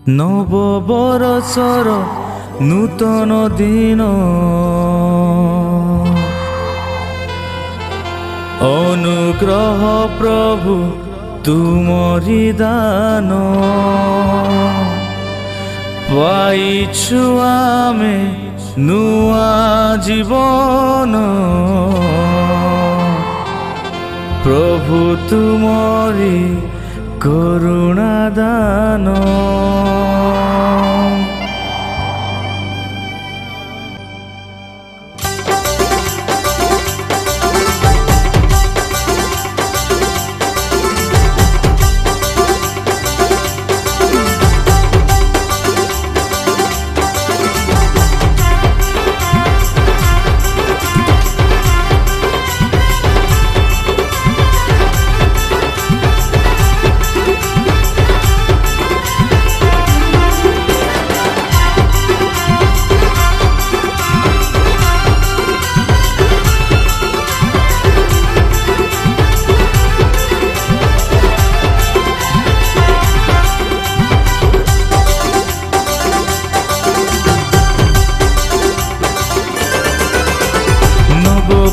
नव बरसर नूतन दिन अनुग्रह प्रभु तुमरी दान पाइछु आमे नुआ जीवन प्रभु तुमरी करुणा दान।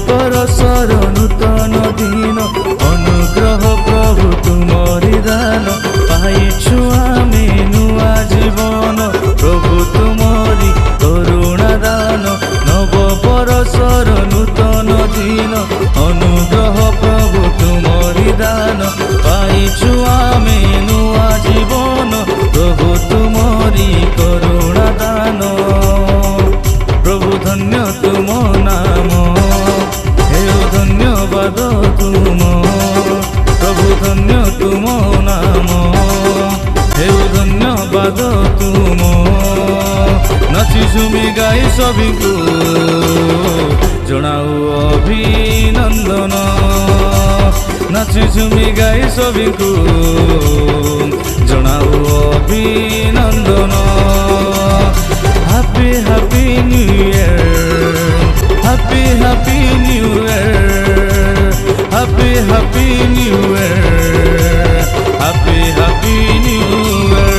बरसर नूतन दिन अनुग्रह प्रभु तुमरी दान पाइछु आमे नुआ जीवन प्रभु तुमरी करुणा दान। नव बरसर नूतन दिन अनुग्रह प्रभु तुमरी दान पाइछु आमे नुआ जीवन प्रभु तुमरी करुणा दान। प्रभु धन्य तुम नाम धन्यवाद तुम प्रभु धन्य तुम नाम हे धन्यवाद तुम नाची झुमी गाई सभी को जनाऊ अभिनंदन नाची झुमी गाई सभी को जनाऊ अभिनंदन। Happy happy new year happy happy new year happy happy new year happy happy new year.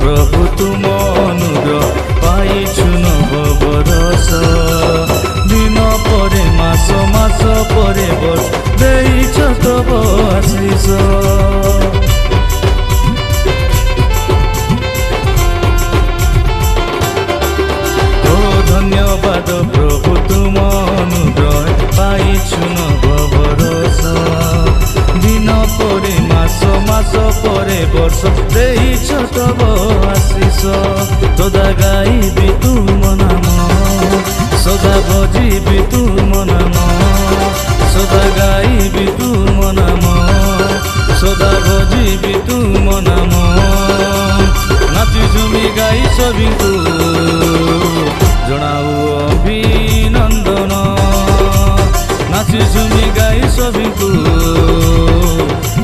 प्रभु तुम अनुग्रह पाइछु नव बरस दिन परे मास मास परे वर्ष देइछ तब आशीष। ओ धन्यवाद प्रभु तुम अनुग्रह पाइछु नव बरस दिन परे मास मास परे वर्ष देइछ तब आशीष। सदा गाइबी तुम नाम सदा भजिबी तुम नाम सदा गाइबी तुम नाम सदा भजिबी तुम नाम नाची झुमी गाई सभी को जनाऊ अभिनंदन नाची झुमी गाई सभी को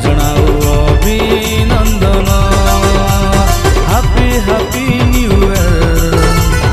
जनाऊ अभिनंदन। हैप्पी हैप्पी न्यू ईयर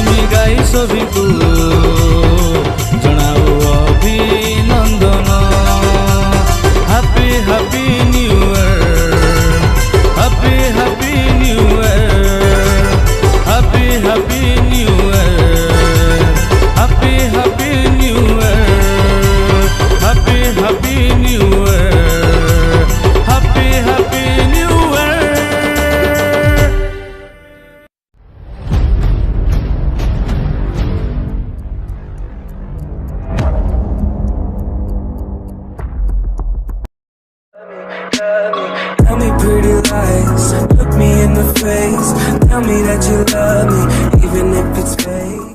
झुमी गाई सभिଙ୍କୁ जणाओ अभिनंदन happy happy new year happy happy new year happy happy new year happy happy new year happy happy new year happy happy new year Tell me pretty lies, look me in the face. Tell me that you love me, even if it's fake.